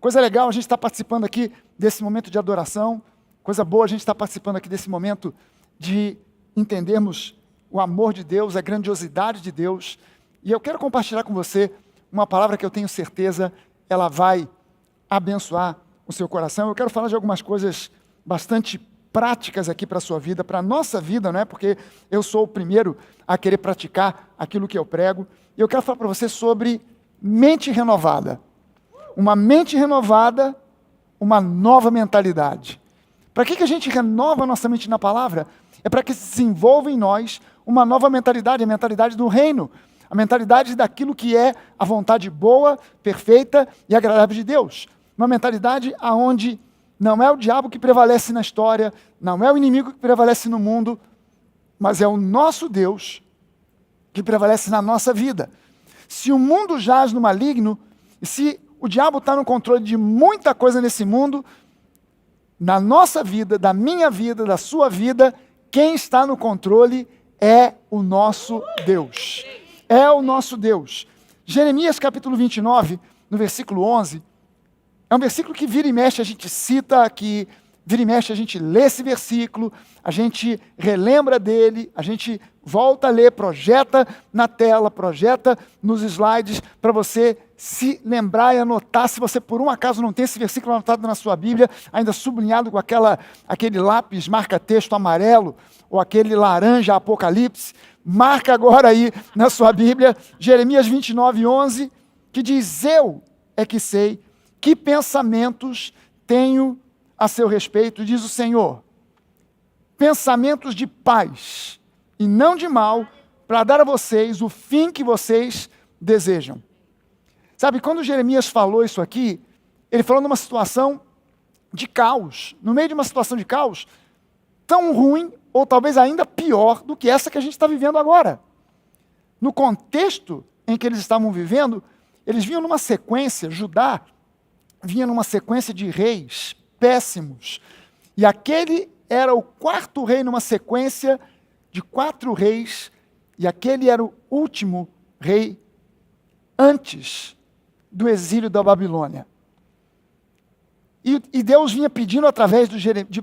Coisa legal a gente estar participando aqui desse momento de adoração. Coisa boa a gente estar participando aqui desse momento de entendermos o amor de Deus, a grandiosidade de Deus. E eu quero compartilhar com você uma palavra que eu tenho certeza ela vai abençoar o seu coração. Eu quero falar de algumas coisas bastante práticas aqui para a sua vida, para a nossa vida, não é? Porque eu sou o primeiro a querer praticar aquilo que eu prego. E eu quero falar para você sobre mente renovada. Uma mente renovada, uma nova mentalidade. Para que a gente renova a nossa mente na palavra? É para que se desenvolva em nós uma nova mentalidade, a mentalidade do reino, a mentalidade daquilo que é a vontade boa, perfeita e agradável de Deus. Uma mentalidade onde não é o diabo que prevalece na história, não é o inimigo que prevalece no mundo, mas é o nosso Deus que prevalece na nossa vida. Se o mundo jaz no maligno, e se o diabo está no controle de muita coisa nesse mundo, na nossa vida, da minha vida, da sua vida, quem está no controle é o nosso Deus. É o nosso Deus. Jeremias capítulo 29, no versículo 11, é um versículo que vira e mexe a gente cita, que vira e mexe a gente lê esse versículo, a gente relembra dele, a gente volta a ler, projeta na tela, projeta nos slides, para você se lembrar e anotar. Se você por um acaso não tem esse versículo anotado na sua Bíblia, ainda sublinhado com aquele lápis marca-texto amarelo, ou aquele laranja Apocalipse, marca agora aí na sua Bíblia, Jeremias 29, 11, que diz: eu é que sei que pensamentos tenho a seu respeito, diz o Senhor, pensamentos de paz e não de mal, para dar a vocês o fim que vocês desejam. Sabe, quando Jeremias falou isso aqui, ele falou numa situação de caos, no meio de uma situação de caos, tão ruim, ou talvez ainda pior do que essa que a gente está vivendo agora. No contexto em que eles estavam vivendo, eles vinham numa sequência, Judá vinha numa sequência de reis péssimos, e aquele era o quarto rei numa sequência de 4 reis, e aquele era o último rei antes do exílio da Babilônia. E Deus vinha pedindo através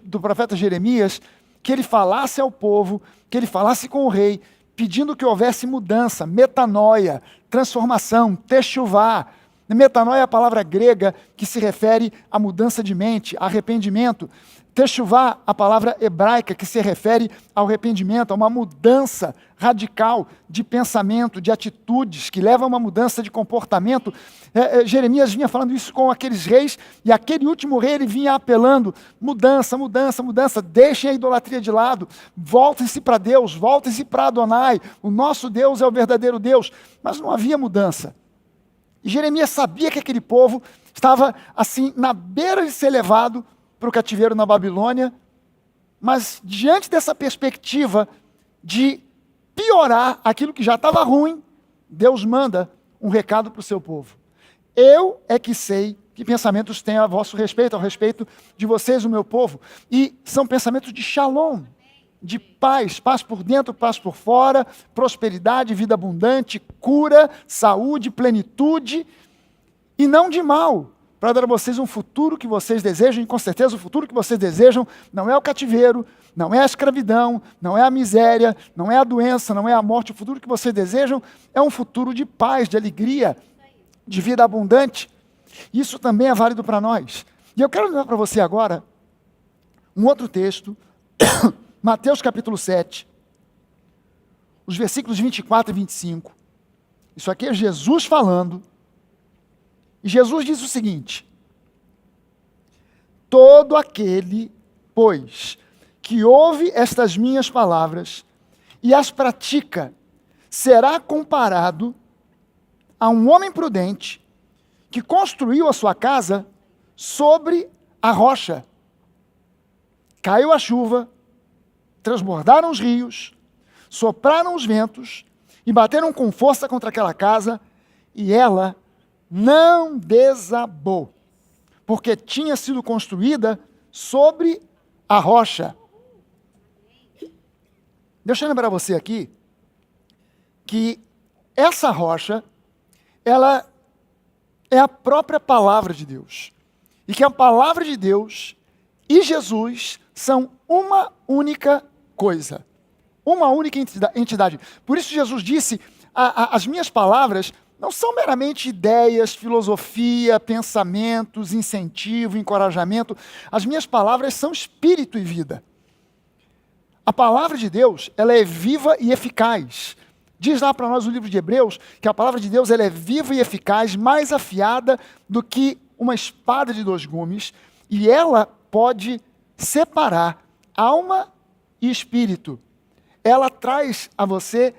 do profeta Jeremias que ele falasse ao povo, que ele falasse com o rei, pedindo que houvesse mudança, metanoia, transformação, techuvá. Metanoia é a palavra grega que se refere à mudança de mente, arrependimento. Techuvá, a palavra hebraica que se refere ao arrependimento, a uma mudança radical de pensamento, de atitudes, que leva a uma mudança de comportamento. Jeremias vinha falando isso com aqueles reis, e aquele último rei ele vinha apelando: mudança, mudança, mudança, deixem a idolatria de lado, voltem-se para Deus, voltem-se para Adonai, o nosso Deus é o verdadeiro Deus. Mas não havia mudança. E Jeremias sabia que aquele povo estava assim na beira de ser levado para o cativeiro na Babilônia, mas diante dessa perspectiva de piorar aquilo que já estava ruim, Deus manda um recado para o seu povo. Eu é que sei que pensamentos tenho a vosso respeito, ao respeito de vocês, o meu povo, e são pensamentos de shalom, de paz, paz por dentro, paz por fora, prosperidade, vida abundante, cura, saúde, plenitude, e não de mal, para dar a vocês um futuro que vocês desejam, e com certeza o futuro que vocês desejam não é o cativeiro, não é a escravidão, não é a miséria, não é a doença, não é a morte. O futuro que vocês desejam é um futuro de paz, de alegria, de vida abundante. Isso também é válido para nós. E eu quero levar para você agora um outro texto, Mateus capítulo 7, os versículos 24 e 25. Isso aqui é Jesus falando. E Jesus diz o seguinte: todo aquele, pois, que ouve estas minhas palavras e as pratica, será comparado a um homem prudente que construiu a sua casa sobre a rocha. Caiu a chuva, transbordaram os rios, sopraram os ventos e bateram com força contra aquela casa, e ela não desabou, porque tinha sido construída sobre a rocha. Deixa eu lembrar você aqui que essa rocha, ela é a própria palavra de Deus. e que a palavra de Deus e Jesus são uma única coisa, uma única entidade. Por isso Jesus disse, as minhas palavras não são meramente ideias, filosofia, pensamentos, incentivo, encorajamento. As minhas palavras são espírito e vida. A palavra de Deus, ela é viva e eficaz. Diz lá para nós o livro de Hebreus que a palavra de Deus ela é viva e eficaz, mais afiada do que uma espada de 2 gumes, e ela pode separar alma e espírito. Ela traz a você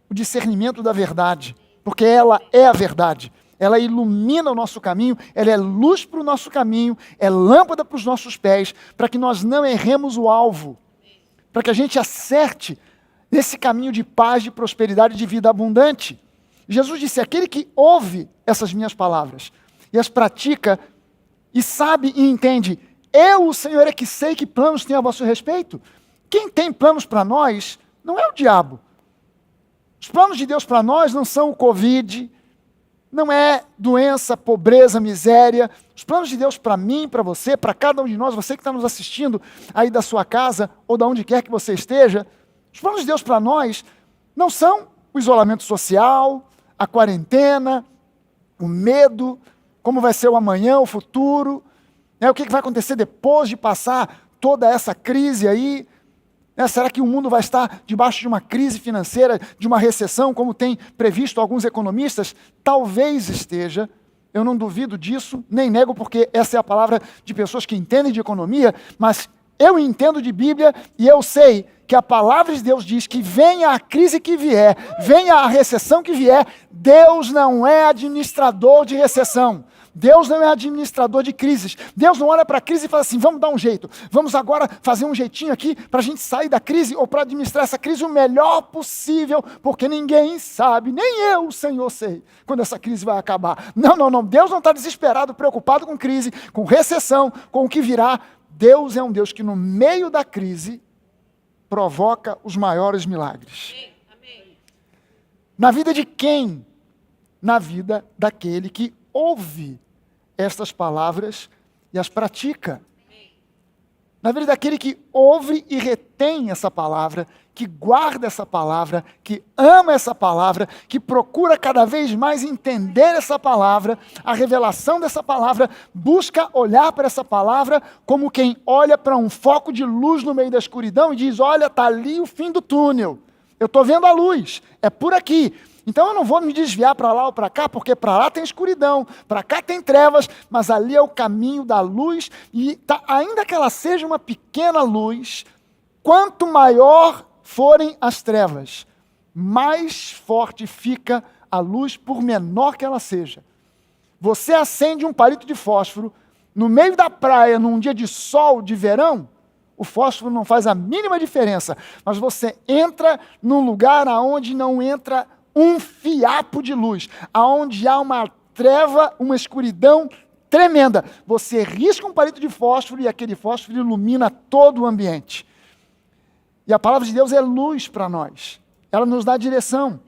o discernimento da verdade, porque ela é a verdade. Ela ilumina o nosso caminho, ela é luz para o nosso caminho, é lâmpada para os nossos pés, para que nós não erremos o alvo, para que a gente acerte nesse caminho de paz, de prosperidade, de vida abundante. Jesus disse, aquele que ouve essas minhas palavras e as pratica e sabe e entende, eu, o Senhor, é que sei que planos tenho a vosso respeito. Quem tem planos para nós não é o diabo. Os planos de Deus para nós não são o Covid, não é doença, pobreza, miséria. Os planos de Deus para mim, para você, para cada um de nós, você que está nos assistindo aí da sua casa ou de onde quer que você esteja, os planos de Deus para nós não são o isolamento social, a quarentena, o medo, como vai ser o amanhã, o futuro, o que vai acontecer depois de passar toda essa crise aí. Será que o mundo vai estar debaixo de uma crise financeira, de uma recessão, como tem previsto alguns economistas? Talvez esteja, eu não duvido disso, nem nego, porque essa é a palavra de pessoas que entendem de economia, mas eu entendo de Bíblia e eu sei que a palavra de Deus diz que venha a crise que vier, venha a recessão que vier, Deus não é administrador de recessão. Deus não é administrador de crises. Deus não olha para a crise e fala assim, vamos dar um jeito. Vamos agora fazer um jeitinho aqui para a gente sair da crise ou para administrar essa crise o melhor possível, porque ninguém sabe, nem eu, Senhor, sei, quando essa crise vai acabar. Não. Deus não está desesperado, preocupado com crise, com recessão, com o que virá. Deus é um Deus que no meio da crise provoca os maiores milagres. Amém. Na vida de quem? Na vida daquele que ouve estas palavras e as pratica. Na vida daquele que ouve e retém essa palavra, que guarda essa palavra, que ama essa palavra, que procura cada vez mais entender essa palavra, a revelação dessa palavra, busca olhar para essa palavra como quem olha para um foco de luz no meio da escuridão e diz, olha, está ali o fim do túnel, eu estou vendo a luz, é por aqui. Então eu não vou me desviar para lá ou para cá, porque para lá tem escuridão, para cá tem trevas, mas ali é o caminho da luz, e ainda que ela seja uma pequena luz, quanto maior forem as trevas, mais forte fica a luz, por menor que ela seja. Você acende um palito de fósforo no meio da praia, num dia de sol de verão, o fósforo não faz a mínima diferença, mas você entra num lugar aonde não entra um fiapo de luz, aonde há uma treva, uma escuridão tremenda. Você risca um palito de fósforo e aquele fósforo ilumina todo o ambiente. E a palavra de Deus é luz para nós. Ela nos dá direção.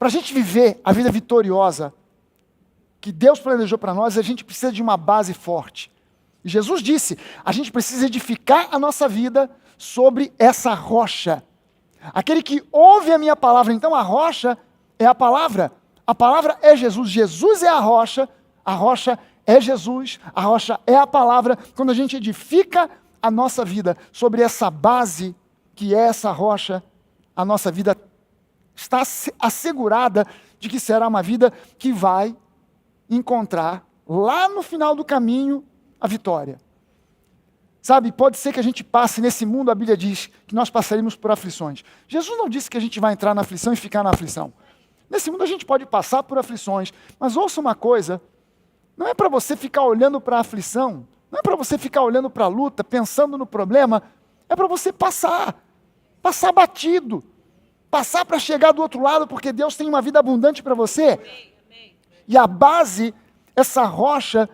Para a gente viver a vida vitoriosa que Deus planejou para nós, a gente precisa de uma base forte. E Jesus disse, a gente precisa edificar a nossa vida sobre essa rocha. Aquele que ouve a minha palavra, então a rocha é a palavra é Jesus, Jesus é a rocha é Jesus, a rocha é a palavra. Quando a gente edifica a nossa vida sobre essa base, que é essa rocha, a nossa vida está assegurada de que será uma vida que vai encontrar lá no final do caminho a vitória. Sabe, pode ser que a gente passe nesse mundo, a Bíblia diz que nós passaremos por aflições. Jesus não disse que a gente vai entrar na aflição e ficar na aflição. Nesse mundo a gente pode passar por aflições, mas ouça uma coisa, não é para você ficar olhando para a aflição, não é para você ficar olhando para a luta, pensando no problema, é para você passar batido, passar para chegar do outro lado, porque Deus tem uma vida abundante para você. E a base, essa rocha,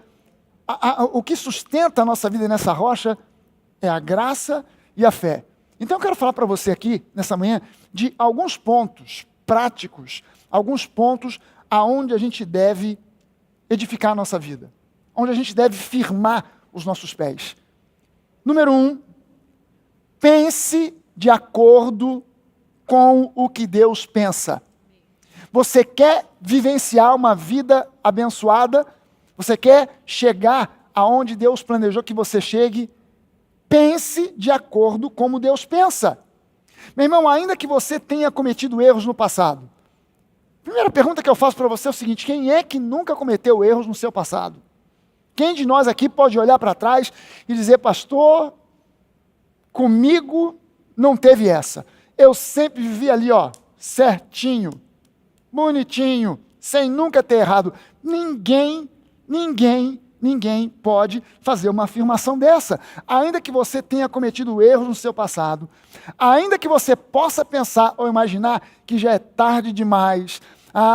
o que sustenta a nossa vida nessa rocha é a graça e a fé. Então eu quero falar para você aqui, nessa manhã, de alguns pontos práticos, alguns pontos aonde a gente deve edificar a nossa vida, onde a gente deve firmar os nossos pés. Número 1, pense de acordo com o que Deus pensa. Você quer vivenciar uma vida abençoada? Você quer chegar aonde Deus planejou que você chegue? Pense de acordo com como Deus pensa. Meu irmão, ainda que você tenha cometido erros no passado, a primeira pergunta que eu faço para você é o seguinte: quem é que nunca cometeu erros no seu passado? Quem de nós aqui pode olhar para trás e dizer, pastor, comigo não teve essa. Eu sempre vivi ali, certinho, bonitinho, sem nunca ter errado. Ninguém pode fazer uma afirmação dessa. Ainda que você tenha cometido erros no seu passado, ainda que você possa pensar ou imaginar que já é tarde demais.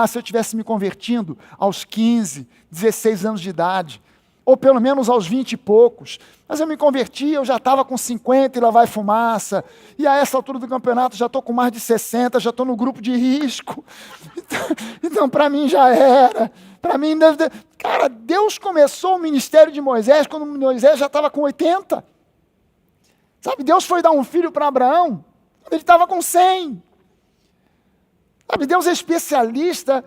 Se eu tivesse me convertindo aos 15, 16 anos de idade, ou pelo menos aos 20 e poucos. Mas eu me converti, eu já estava com 50 e lá vai fumaça. E a essa altura do campeonato já estou com mais de 60, já estou no grupo de risco. Então para mim já era. Para mim, cara, Deus começou o ministério de Moisés quando Moisés já estava com 80. Sabe, Deus foi dar um filho para Abraão quando ele estava com 100. Sabe, Deus é especialista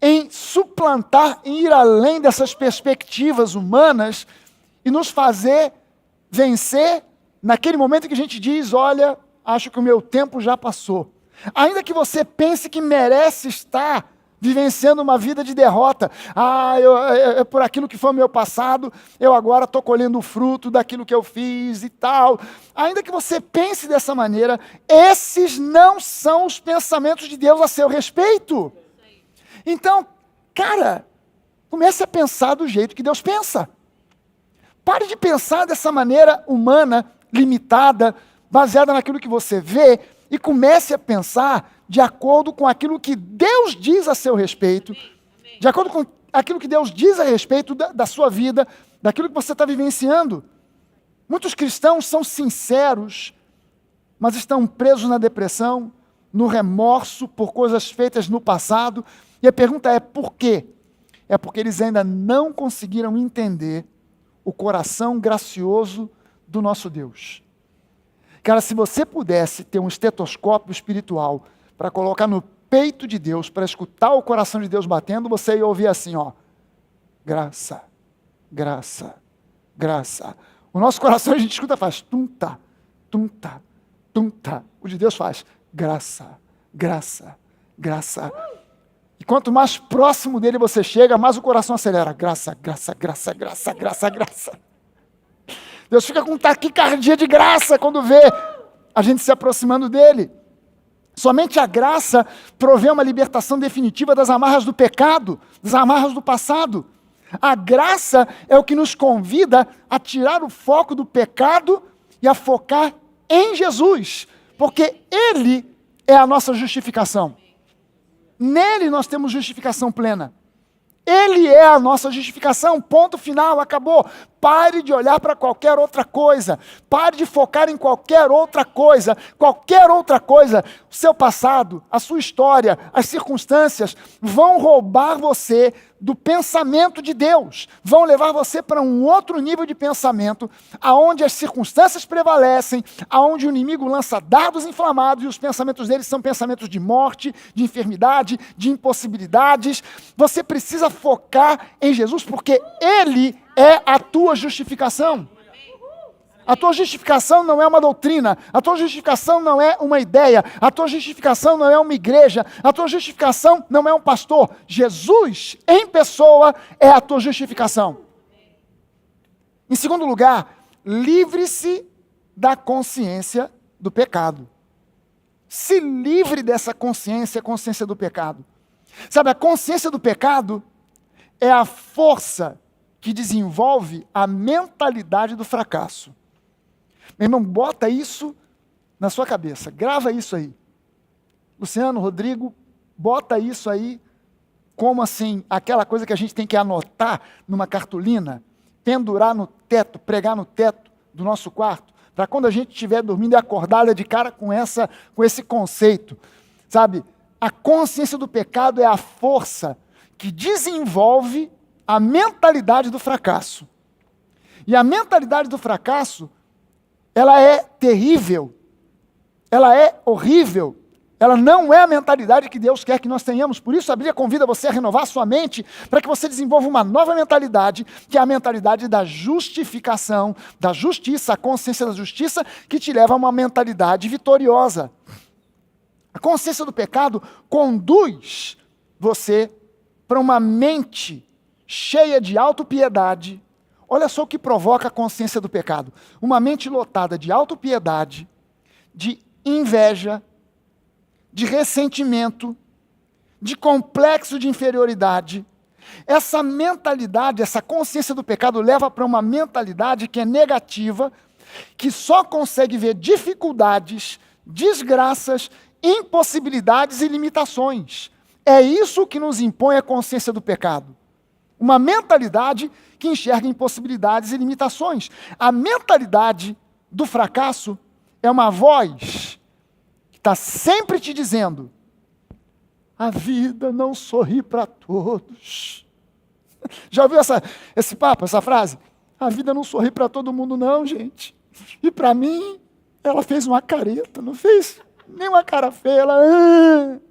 em suplantar, em ir além dessas perspectivas humanas e nos fazer vencer naquele momento que a gente diz, olha, acho que o meu tempo já passou. Ainda que você pense que merece estar vivenciando uma vida de derrota. Por aquilo que foi o meu passado, eu agora estou colhendo o fruto daquilo que eu fiz e tal. Ainda que você pense dessa maneira, esses não são os pensamentos de Deus a seu respeito. Então, cara, comece a pensar do jeito que Deus pensa. Pare de pensar dessa maneira humana, limitada, baseada naquilo que você vê, e comece a pensar de acordo com aquilo que Deus diz a seu respeito, de acordo com aquilo que Deus diz a respeito da sua vida, daquilo que você está vivenciando. Muitos cristãos são sinceros, mas estão presos na depressão, no remorso por coisas feitas no passado. E a pergunta é por quê? É porque eles ainda não conseguiram entender o coração gracioso do nosso Deus. Cara, se você pudesse ter um estetoscópio espiritual para colocar no peito de Deus, para escutar o coração de Deus batendo, você ia ouvir assim, graça, graça, graça. O nosso coração a gente escuta, faz tum-ta, tum-ta, tum-ta. O de Deus faz graça, graça, graça. E quanto mais próximo dele você chega, mais o coração acelera. Graça, graça, graça, graça, graça, graça. Deus fica com taquicardia de graça quando vê a gente se aproximando dele. Somente a graça provê uma libertação definitiva das amarras do pecado, das amarras do passado. A graça é o que nos convida a tirar o foco do pecado e a focar em Jesus, porque Ele é a nossa justificação. Nele nós temos justificação plena. Ele é a nossa justificação, ponto final, acabou. Pare de olhar para qualquer outra coisa. Pare de focar em qualquer outra coisa. Qualquer outra coisa, o seu passado, a sua história, as circunstâncias vão roubar você do pensamento de Deus. Vão levar você para um outro nível de pensamento, aonde as circunstâncias prevalecem, aonde o inimigo lança dardos inflamados e os pensamentos dele são pensamentos de morte, de enfermidade, de impossibilidades. Você precisa focar em Jesus, porque Ele é a tua justificação. A tua justificação não é uma doutrina, a tua justificação não é uma ideia, a tua justificação não é uma igreja, a tua justificação não é um pastor. Jesus, em pessoa, é a tua justificação. Em segundo lugar, livre-se da consciência do pecado. Se livre dessa consciência, a consciência do pecado. Sabe, a consciência do pecado é a força que desenvolve a mentalidade do fracasso. Meu irmão, bota isso na sua cabeça, grava isso aí. Luciano, Rodrigo, bota isso aí como assim, aquela coisa que a gente tem que anotar numa cartolina, pendurar no teto, pregar no teto do nosso quarto, para quando a gente estiver dormindo e acordar de cara com esse conceito. Sabe, a consciência do pecado é a força que desenvolve a mentalidade do fracasso. E a mentalidade do fracasso, ela é terrível, ela é horrível, ela não é a mentalidade que Deus quer que nós tenhamos. Por isso a Bíblia convida você a renovar sua mente para que você desenvolva uma nova mentalidade, que é a mentalidade da justificação, da justiça, a consciência da justiça, que te leva a uma mentalidade vitoriosa. A consciência do pecado conduz você para uma mente cheia de autopiedade. Olha só o que provoca a consciência do pecado. Uma mente lotada de autopiedade, de inveja, de ressentimento, de complexo de inferioridade. Essa mentalidade, essa consciência do pecado leva para uma mentalidade que é negativa, que só consegue ver dificuldades, desgraças, impossibilidades e limitações. É isso que nos impõe a consciência do pecado. Uma mentalidade que enxerga impossibilidades e limitações. A mentalidade do fracasso é uma voz que está sempre te dizendo: a vida não sorri para todos. Já ouviu esse papo, essa frase? A vida não sorri para todo mundo não, gente. E para mim, ela fez uma careta, não fez nem uma cara feia. Ela...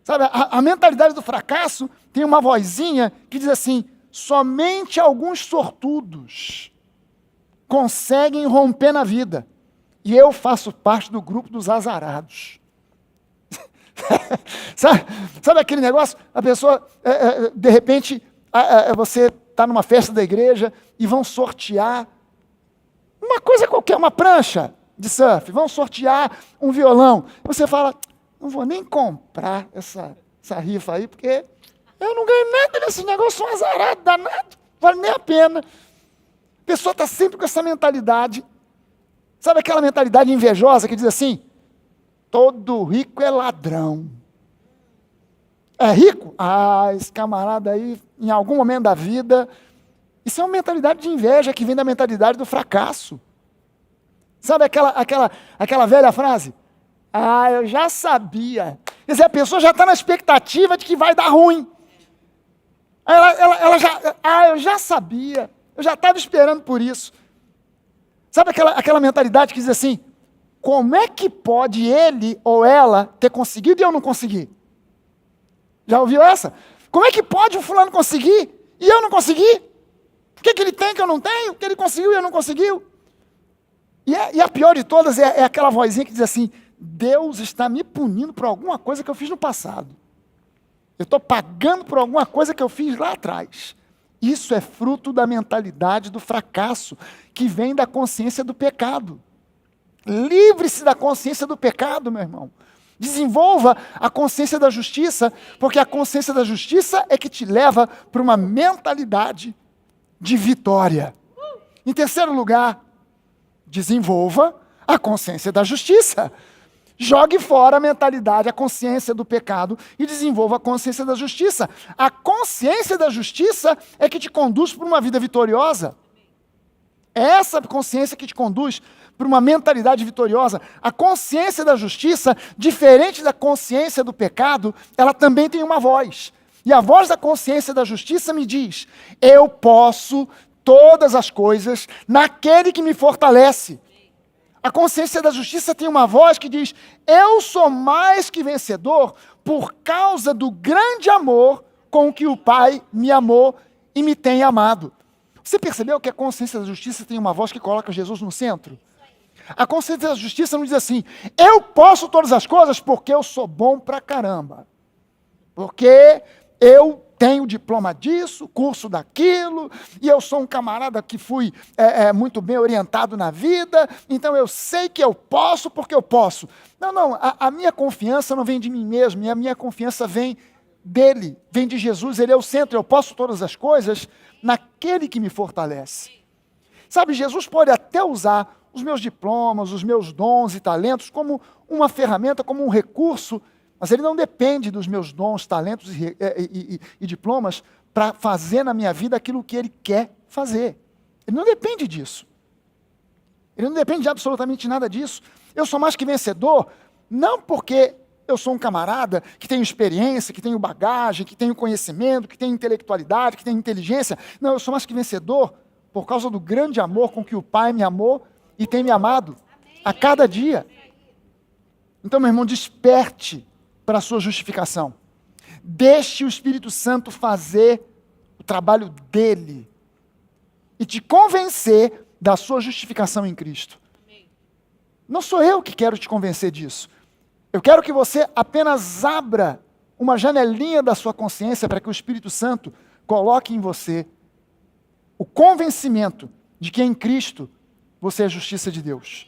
Sabe, a mentalidade do fracasso tem uma vozinha que diz assim: somente alguns sortudos conseguem romper na vida. E eu faço parte do grupo dos azarados. sabe aquele negócio? A pessoa, de repente, você está numa festa da igreja e vão sortear uma coisa qualquer, uma prancha de surf, vão sortear um violão. Você fala: não vou nem comprar essa rifa aí, porque eu não ganho nada nesse negócio, sou um azarado, danado, vale nem a pena. A pessoa está sempre com essa mentalidade. Sabe aquela mentalidade invejosa que diz assim: todo rico é ladrão. É rico? Ah, esse camarada aí, em algum momento da vida... Isso é uma mentalidade de inveja que vem da mentalidade do fracasso. Sabe aquela velha frase? Ah, eu já sabia. Quer dizer, a pessoa já está na expectativa de que vai dar ruim. Eu já sabia. Eu já estava esperando por isso. Sabe aquela mentalidade que diz assim: como é que pode ele ou ela ter conseguido e eu não consegui? Já ouviu essa? Como é que pode o fulano conseguir e eu não consegui? O que ele tem que eu não tenho? O que ele conseguiu e eu não conseguiu? E a pior de todas é aquela vozinha que diz assim: Deus está me punindo por alguma coisa que eu fiz no passado. Eu estou pagando por alguma coisa que eu fiz lá atrás. Isso é fruto da mentalidade do fracasso, que vem da consciência do pecado. Livre-se da consciência do pecado, meu irmão. Desenvolva a consciência da justiça, porque a consciência da justiça é que te leva para uma mentalidade de vitória. Em terceiro lugar, desenvolva a consciência da justiça. Jogue fora a mentalidade, a consciência do pecado e desenvolva a consciência da justiça. A consciência da justiça é que te conduz para uma vida vitoriosa. É essa consciência que te conduz para uma mentalidade vitoriosa. A consciência da justiça, diferente da consciência do pecado, ela também tem uma voz. E a voz da consciência da justiça me diz: eu posso todas as coisas naquele que me fortalece. A consciência da justiça tem uma voz que diz: eu sou mais que vencedor por causa do grande amor com que o Pai me amou e me tem amado. Você percebeu que a consciência da justiça tem uma voz que coloca Jesus no centro? A consciência da justiça não diz assim: eu posso todas as coisas porque eu sou bom pra caramba. Porque eu tenho diploma disso, curso daquilo, e eu sou um camarada que fui muito bem orientado na vida, então eu sei que eu posso porque eu posso. Não, a minha confiança não vem de mim mesmo, e a minha confiança vem dele, vem de Jesus. Ele é o centro. Eu posso todas as coisas naquele que me fortalece. Sabe, Jesus pode até usar os meus diplomas, os meus dons e talentos como uma ferramenta, como um recurso, mas ele não depende dos meus dons, talentos e diplomas para fazer na minha vida aquilo que ele quer fazer. Ele não depende disso. Ele não depende de absolutamente nada disso. Eu sou mais que vencedor, não porque eu sou um camarada que tenho experiência, que tenho bagagem, que tenho conhecimento, que tenho intelectualidade, que tenho inteligência. Não, eu sou mais que vencedor por causa do grande amor com que o Pai me amou e tem me amado a cada dia. Então, meu irmão, desperte para a sua justificação. Deixe o Espírito Santo fazer o trabalho dele e te convencer da sua justificação em Cristo. Não sou eu que quero te convencer disso. Eu quero que você apenas abra uma janelinha da sua consciência para que o Espírito Santo coloque em você o convencimento de que em Cristo você é a justiça de Deus.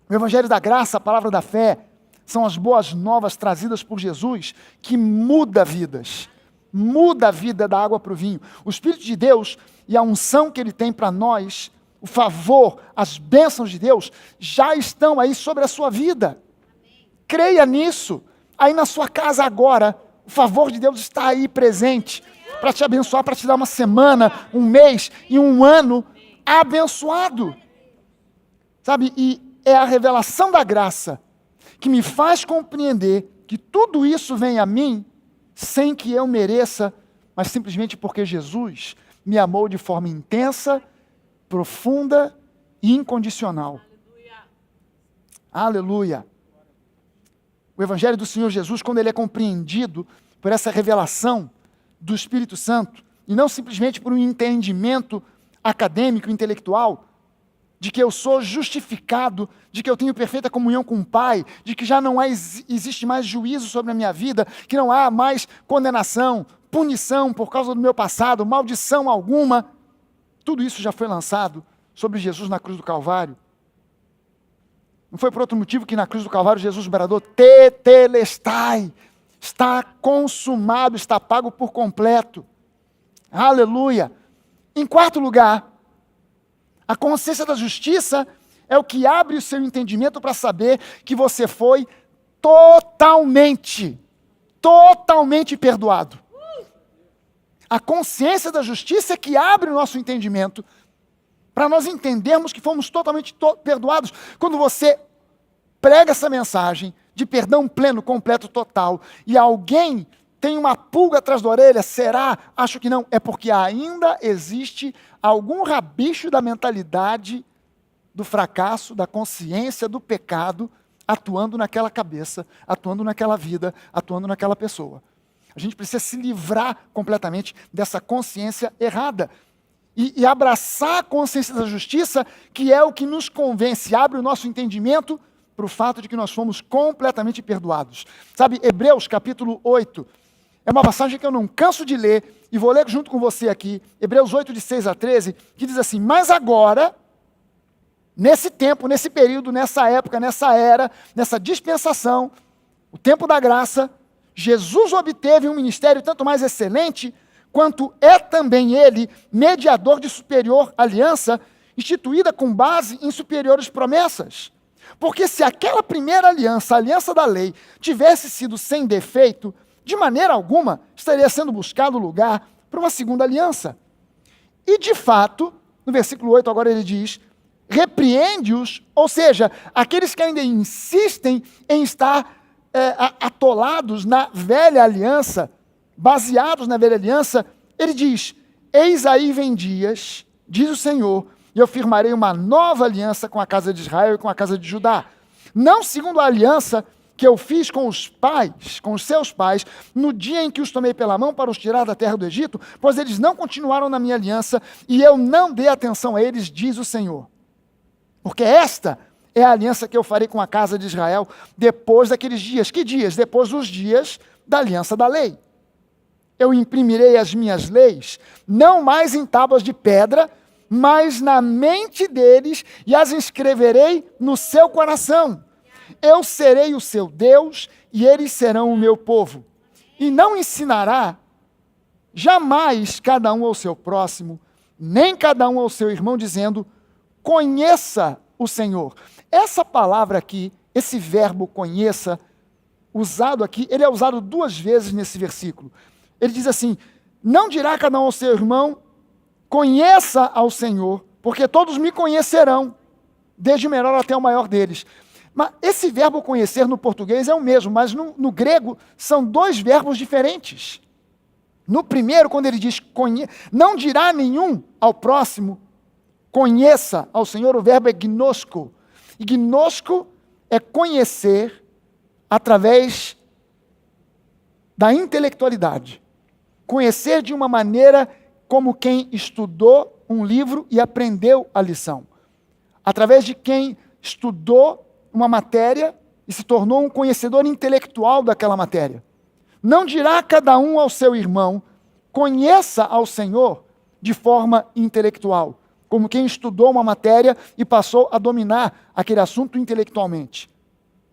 O Evangelho da Graça, a palavra da fé, são as boas novas trazidas por Jesus que muda vidas. Muda a vida da água para o vinho. O Espírito de Deus e a unção que Ele tem para nós, o favor, as bênçãos de Deus, já estão aí sobre a sua vida. Creia nisso. Aí na sua casa agora, o favor de Deus está aí presente para te abençoar, para te dar uma semana, um mês e um ano abençoado. Sabe, e é a revelação da graça que me faz compreender que tudo isso vem a mim sem que eu mereça, mas simplesmente porque Jesus me amou de forma intensa, profunda e incondicional. Aleluia. O Evangelho do Senhor Jesus, quando ele é compreendido por essa revelação do Espírito Santo, e não simplesmente por um entendimento acadêmico, intelectual, de que eu sou justificado, de que eu tenho perfeita comunhão com o Pai, de que já não existe mais juízo sobre a minha vida, que não há mais condenação, punição por causa do meu passado, maldição alguma. Tudo isso já foi lançado sobre Jesus na cruz do Calvário. Não foi por outro motivo que na cruz do Calvário Jesus bradou, tetelestai, está consumado, está pago por completo. Aleluia. Em quarto lugar, a consciência da justiça é o que abre o seu entendimento para saber que você foi totalmente perdoado. A consciência da justiça é que abre o nosso entendimento para nós entendermos que fomos totalmente perdoados. Quando você prega essa mensagem de perdão pleno, completo, total, e alguém tem uma pulga atrás da orelha, será? Acho que não. É porque ainda existe algum rabicho da mentalidade do fracasso, da consciência do pecado, atuando naquela cabeça, atuando naquela vida, atuando naquela pessoa. A gente precisa se livrar completamente dessa consciência errada e abraçar a consciência da justiça, que é o que nos convence, abre o nosso entendimento para o fato de que nós fomos completamente perdoados. Sabe, Hebreus capítulo 8, é uma passagem que eu não canso de ler, e vou ler junto com você aqui, Hebreus 8, de 6 a 13, que diz assim, mas agora, nesse tempo, nesse período, nessa época, nessa era, nessa dispensação, o tempo da graça, Jesus obteve um ministério tanto mais excelente, quanto é também ele mediador de superior aliança, instituída com base em superiores promessas. Porque se aquela primeira aliança, a aliança da lei, tivesse sido sem defeito, de maneira alguma estaria sendo buscado lugar para uma segunda aliança. E de fato, no versículo 8 agora ele diz, repreende-os, ou seja, aqueles que ainda insistem em estar atolados na velha aliança, baseados na velha aliança, ele diz, eis aí vem dias, diz o Senhor, e eu firmarei uma nova aliança com a casa de Israel e com a casa de Judá. Não segundo a aliança que eu fiz com os pais, com os seus pais, no dia em que os tomei pela mão para os tirar da terra do Egito, pois eles não continuaram na minha aliança, e eu não dei atenção a eles, diz o Senhor. Porque esta é a aliança que eu farei com a casa de Israel depois daqueles dias. Que dias? Depois dos dias da aliança da lei. Eu imprimirei as minhas leis, não mais em tábuas de pedra, mas na mente deles, e as inscreverei no seu coração. Eu serei o seu Deus, e eles serão o meu povo. E não ensinará jamais cada um ao seu próximo, nem cada um ao seu irmão, dizendo, conheça o Senhor. Essa palavra aqui, esse verbo conheça, usado aqui, ele é usado 2 vezes nesse versículo. Ele diz assim, não dirá cada um ao seu irmão, conheça ao Senhor, porque todos me conhecerão, desde o menor até o maior deles. Mas esse verbo conhecer no português é o mesmo, mas no grego são dois verbos diferentes. No primeiro, quando ele diz não dirá nenhum ao próximo, conheça ao Senhor, o verbo é gnosko. E gnosko é conhecer através da intelectualidade. Conhecer de uma maneira como quem estudou um livro e aprendeu a lição. Através de quem estudou uma matéria e se tornou um conhecedor intelectual daquela matéria. Não dirá cada um ao seu irmão, conheça ao Senhor de forma intelectual, como quem estudou uma matéria e passou a dominar aquele assunto intelectualmente.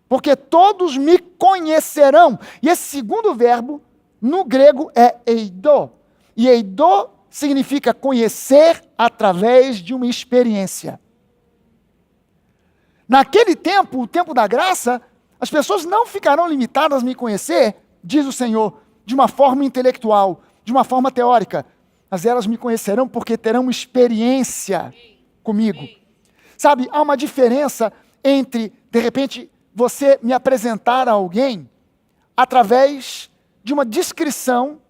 Porque todos me conhecerão. E esse segundo verbo, no grego, é eido. E eido significa conhecer através de uma experiência. Naquele tempo, o tempo da graça, as pessoas não ficarão limitadas a me conhecer, diz o Senhor, de uma forma intelectual, de uma forma teórica, mas elas me conhecerão porque terão uma experiência comigo. Sabe, há uma diferença entre, de repente, você me apresentar a alguém através de uma descrição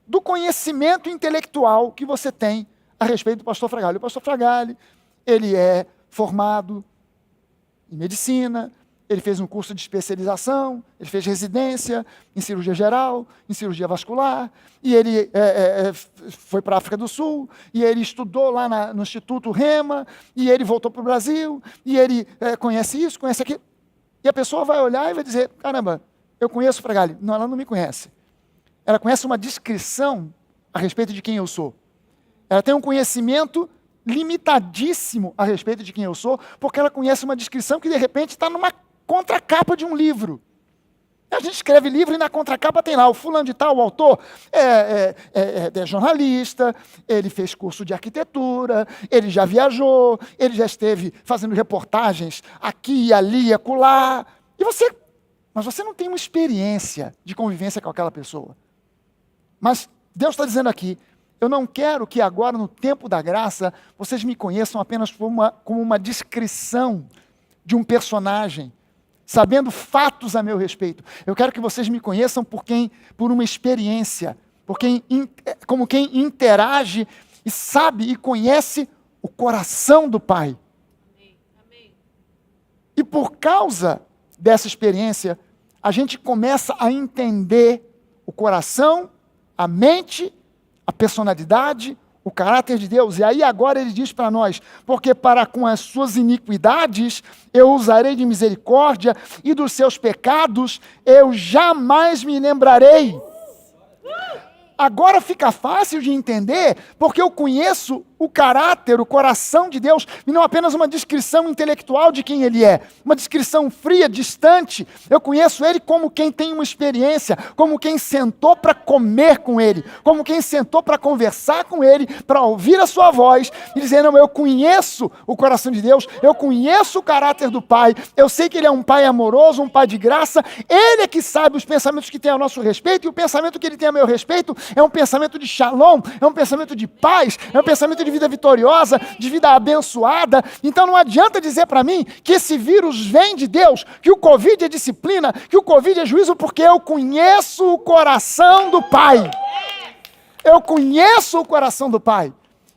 do conhecimento intelectual que você tem a respeito do pastor Fragale. O pastor Fragale, ele é formado em medicina, ele fez um curso de especialização, ele fez residência em cirurgia geral, em cirurgia vascular, e ele foi para a África do Sul, e ele estudou lá no Instituto Rema, e ele voltou para o Brasil, e ele conhece isso, conhece aquilo. E a pessoa vai olhar e vai dizer, caramba, eu conheço o Fragale. Não, ela não me conhece. Ela conhece uma descrição a respeito de quem eu sou. Ela tem um conhecimento limitadíssimo a respeito de quem eu sou, porque ela conhece uma descrição que de repente está numa contracapa de um livro. A gente escreve livro e na contracapa tem lá o fulano de tal, o autor é jornalista, ele fez curso de arquitetura, ele já viajou, ele já esteve fazendo reportagens aqui e ali e acolá. Mas você não tem uma experiência de convivência com aquela pessoa. Mas Deus está dizendo aqui, eu não quero que agora, no tempo da graça, vocês me conheçam apenas como uma descrição de um personagem, sabendo fatos a meu respeito. Eu quero que vocês me conheçam por uma experiência, como quem interage e sabe e conhece o coração do Pai. Amém. E por causa dessa experiência, a gente começa a entender o coração, a mente, a personalidade, o caráter de Deus. E aí agora ele diz para nós, porque para com as suas iniquidades eu usarei de misericórdia e dos seus pecados eu jamais me lembrarei. Agora fica fácil de entender, porque eu conheço o caráter, o coração de Deus, e não apenas uma descrição intelectual de quem Ele é, uma descrição fria, distante. Eu conheço Ele como quem tem uma experiência, como quem sentou para comer com Ele, como quem sentou para conversar com Ele, para ouvir a sua voz, e dizer, não, eu conheço o coração de Deus, eu conheço o caráter do Pai, eu sei que Ele é um Pai amoroso, um Pai de graça, Ele é que sabe os pensamentos que tem a nosso respeito, e o pensamento que Ele tem a meu respeito é um pensamento de shalom, é um pensamento de paz, é um pensamento de vida vitoriosa, de vida abençoada. Então não adianta dizer para mim que esse vírus vem de Deus, que o Covid é disciplina, que o Covid é juízo, porque eu conheço o coração do Pai. Eu conheço o coração do Pai.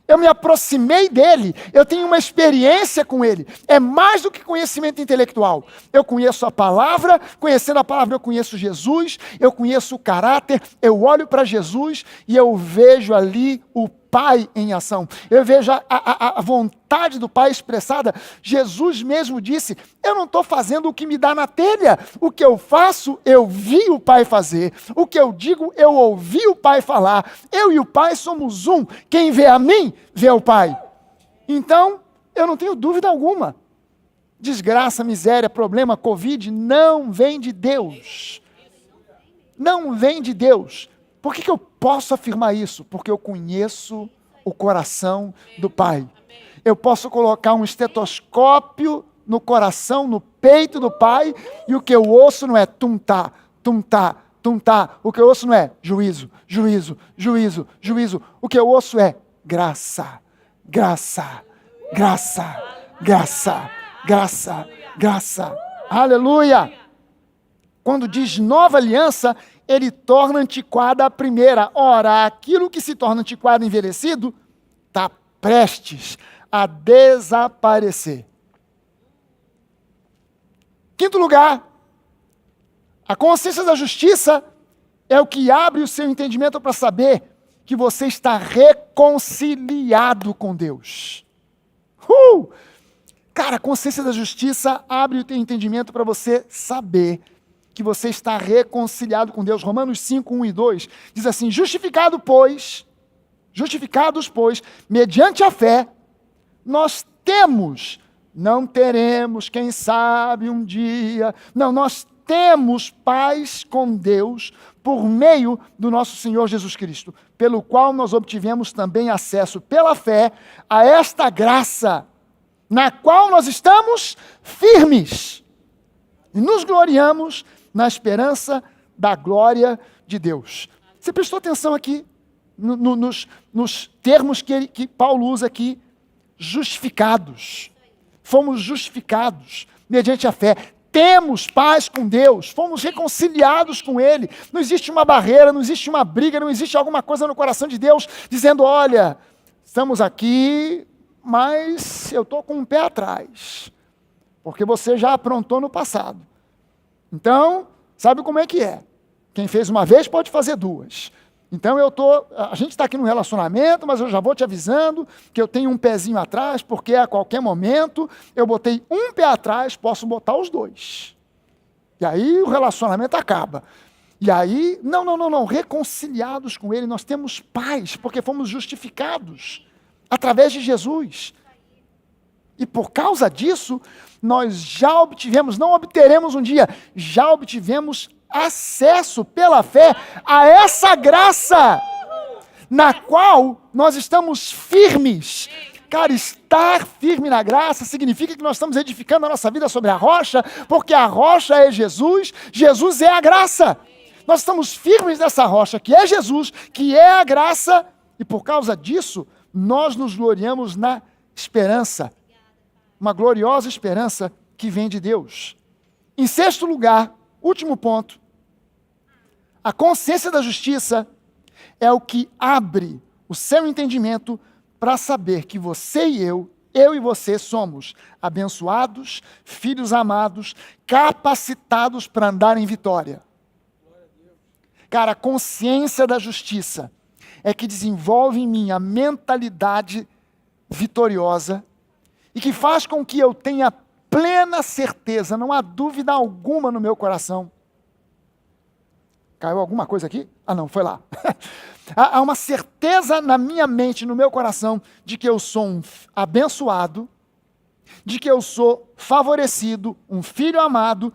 Eu me aproximei dele, eu tenho uma experiência com ele. É mais do que conhecimento intelectual. Eu conheço a palavra, conhecendo a palavra eu conheço Jesus, eu conheço o caráter, eu olho para Jesus e eu vejo ali o Pai em ação. Eu vejo a vontade do Pai expressada. Jesus mesmo disse, eu não estou fazendo o que me dá na telha. O que eu faço, eu vi o Pai fazer. O que eu digo, eu ouvi o Pai falar. Eu e o Pai somos um. Quem vê a mim, vê o Pai. Então, eu não tenho dúvida alguma. Desgraça, miséria, problema, Covid, não vem de Deus. Não vem de Deus. Por que eu posso afirmar isso? Porque eu conheço o coração do Pai. Eu posso colocar um estetoscópio no coração, no peito do Pai, e o que eu ouço não é tum-tá, tum-tá, tum-tá. O que eu ouço não é juízo, juízo, juízo, juízo. O que eu ouço é graça, graça, graça, graça, graça, graça, Aleluia! Quando diz nova aliança, ele torna antiquada a primeira. Ora, aquilo que se torna antiquado e envelhecido, está prestes a desaparecer. Quinto lugar, a consciência da justiça é o que abre o seu entendimento para saber que você está reconciliado com Deus. Cara, a consciência da justiça abre o teu entendimento para você saber que você está reconciliado com Deus. Romanos 5, 1 e 2 diz assim: justificados, pois, mediante a fé, nós temos, não teremos, quem sabe um dia, não, nós temos paz com Deus por meio do nosso Senhor Jesus Cristo, pelo qual nós obtivemos também acesso pela fé a esta graça, na qual nós estamos firmes e nos gloriamos na esperança da glória de Deus. Você prestou atenção aqui nos termos que Paulo usa aqui? Justificados. Fomos justificados mediante a fé. Temos paz com Deus, fomos reconciliados com Ele. Não existe uma barreira, não existe uma briga, não existe alguma coisa no coração de Deus dizendo: olha, estamos aqui, mas eu estou com um pé atrás, porque você já aprontou no passado. Então, sabe como é que é? Quem fez uma vez pode fazer duas. Então a gente está aqui num relacionamento, mas eu já vou te avisando que eu tenho um pezinho atrás, porque a qualquer momento eu botei um pé atrás, posso botar os dois. E aí o relacionamento acaba. E aí, não, reconciliados com Ele, nós temos paz, porque fomos justificados através de Jesus. E por causa disso, nós já obtivemos, não obteremos um dia, já obtivemos acesso pela fé a essa graça, na qual nós estamos firmes. Cara, estar firme na graça significa que nós estamos edificando a nossa vida sobre a rocha, porque a rocha é Jesus, Jesus é a graça. Nós estamos firmes nessa rocha, que é Jesus, que é a graça, e por causa disso, nós nos gloriamos na esperança, uma gloriosa esperança que vem de Deus. Em sexto lugar, último ponto, a consciência da justiça é o que abre o seu entendimento para saber que você e eu e você somos abençoados, filhos amados, capacitados para andar em vitória. Cara, a consciência da justiça é que desenvolve em mim a mentalidade vitoriosa e que faz com que eu tenha plena certeza, não há dúvida alguma no meu coração. Caiu alguma coisa aqui? Ah, não, foi lá. Há uma certeza na minha mente, no meu coração, de que eu sou um abençoado, de que eu sou favorecido, um filho amado,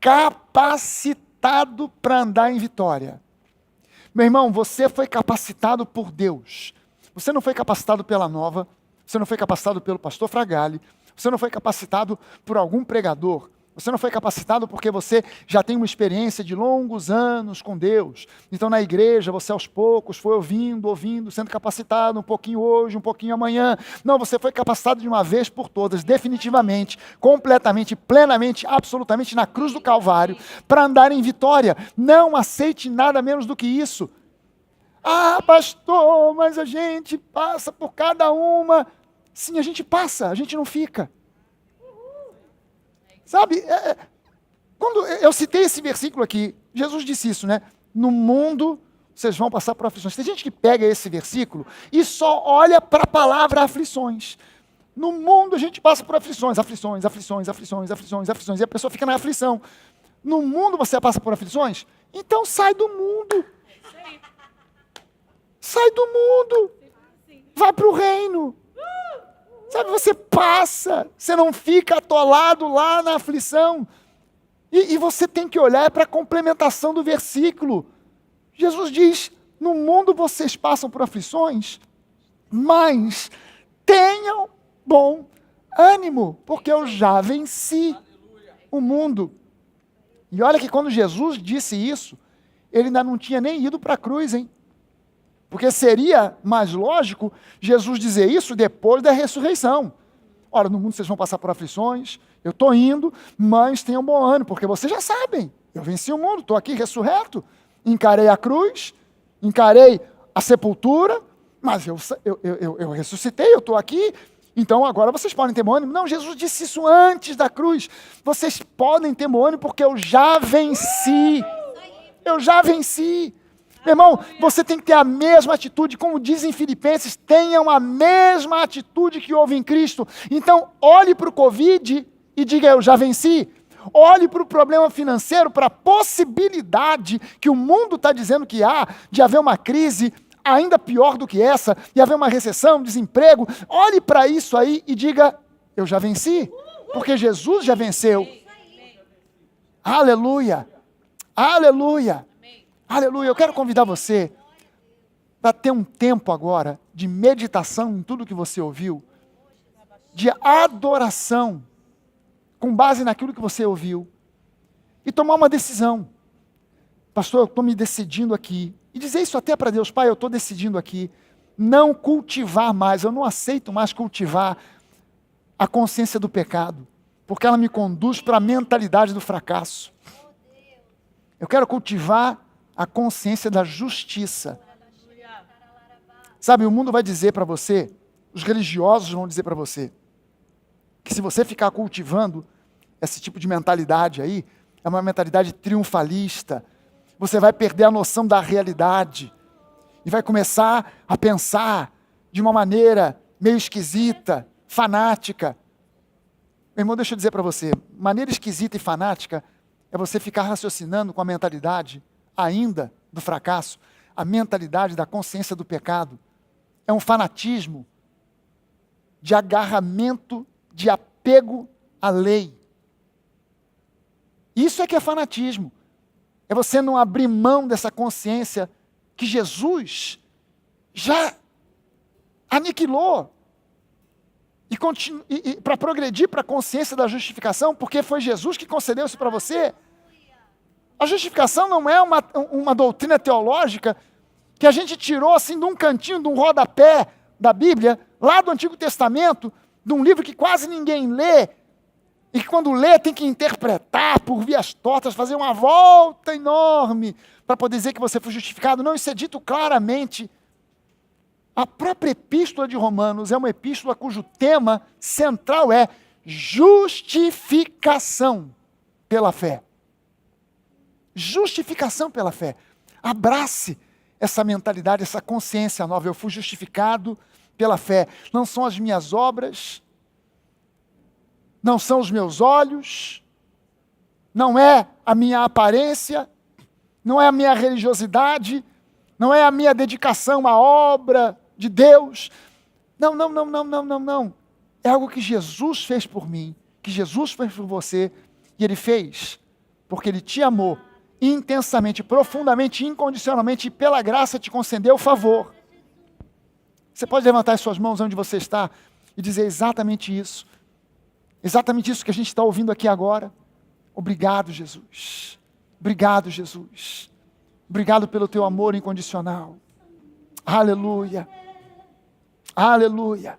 capacitado para andar em vitória. Meu irmão, você foi capacitado por Deus. Você não foi capacitado pela Nova, você não foi capacitado pelo pastor Fragale, você não foi capacitado por algum pregador, você não foi capacitado porque você já tem uma experiência de longos anos com Deus. Então na igreja você aos poucos foi ouvindo, sendo capacitado um pouquinho hoje, um pouquinho amanhã. Não, você foi capacitado de uma vez por todas, definitivamente, completamente, plenamente, absolutamente na cruz do Calvário, para andar em vitória. Não aceite nada menos do que isso. Ah, pastor, mas a gente passa por cada uma. Sim, a gente passa, a gente não fica. Sabe, quando eu citei esse versículo aqui, Jesus disse isso, né? No mundo vocês vão passar por aflições. Tem gente que pega esse versículo e só olha para a palavra aflições. No mundo a gente passa por aflições, e a pessoa fica na aflição. No mundo você passa por aflições? Então sai do mundo. Sai do mundo. Vai para o reino. Sabe, você passa, você não fica atolado lá na aflição. E você tem que olhar para a complementação do versículo. Jesus diz, no mundo vocês passam por aflições, mas tenham bom ânimo, porque eu já venci o mundo. E olha que quando Jesus disse isso, ele ainda não tinha nem ido para a cruz, hein? Porque seria mais lógico Jesus dizer isso depois da ressurreição. Ora, no mundo vocês vão passar por aflições, eu estou indo, mas tenham bom ânimo, porque vocês já sabem, eu venci o mundo, estou aqui ressurreto, encarei a cruz, encarei a sepultura, mas eu ressuscitei, eu estou aqui, então agora vocês podem ter bom ânimo. Não, Jesus disse isso antes da cruz. Vocês podem ter bom ânimo porque eu já venci. Eu já venci. Meu irmão, você tem que ter a mesma atitude, como dizem Filipenses, tenham a mesma atitude que houve em Cristo. Então, olhe para o Covid e diga, eu já venci. Olhe para o problema financeiro, para a possibilidade que o mundo está dizendo que há, de haver uma crise ainda pior do que essa, e haver uma recessão, desemprego. Olhe para isso aí e diga, eu já venci, porque Jesus já venceu. Aleluia, aleluia, aleluia. Eu quero convidar você para ter um tempo agora de meditação em tudo que você ouviu, de adoração, com base naquilo que você ouviu, e tomar uma decisão. Pastor, eu estou me decidindo aqui, e dizer isso até para Deus, Pai, eu estou decidindo aqui, não cultivar mais, eu não aceito mais cultivar a consciência do pecado, porque ela me conduz para a mentalidade do fracasso. Eu quero cultivar a consciência da justiça. Sabe, o mundo vai dizer para você, os religiosos vão dizer para você, que se você ficar cultivando esse tipo de mentalidade aí, é uma mentalidade triunfalista, você vai perder a noção da realidade e vai começar a pensar de uma maneira meio esquisita, fanática. Meu irmão, deixa eu dizer para você, maneira esquisita e fanática é você ficar raciocinando com a mentalidade ainda do fracasso, a mentalidade da consciência do pecado. É um fanatismo de agarramento, de apego à lei. Isso é que é fanatismo. É você não abrir mão dessa consciência que Jesus já aniquilou. E para progredir para a consciência da justificação, porque foi Jesus que concedeu isso para você. A justificação não é uma doutrina teológica que a gente tirou assim de um cantinho, de um rodapé da Bíblia, lá do Antigo Testamento, de um livro que quase ninguém lê, e que quando lê tem que interpretar por vias tortas, fazer uma volta enorme para poder dizer que você foi justificado. Não, isso é dito claramente. A própria epístola de Romanos é uma epístola cujo tema central é justificação pela fé. Justificação pela fé. Abrace essa mentalidade, essa consciência nova. Eu fui justificado pela fé. Não são as minhas obras, não são os meus olhos, não é a minha aparência, não é a minha religiosidade, não é a minha dedicação à obra de Deus. Não. É algo que Jesus fez por mim, que Jesus fez por você, e Ele fez porque Ele te amou intensamente, profundamente, incondicionalmente, e pela graça te concedeu o favor. Você pode levantar as suas mãos onde você está e dizer exatamente isso que a gente está ouvindo aqui agora. Obrigado, Jesus. Obrigado, Jesus. Obrigado pelo teu amor incondicional. Aleluia. Aleluia.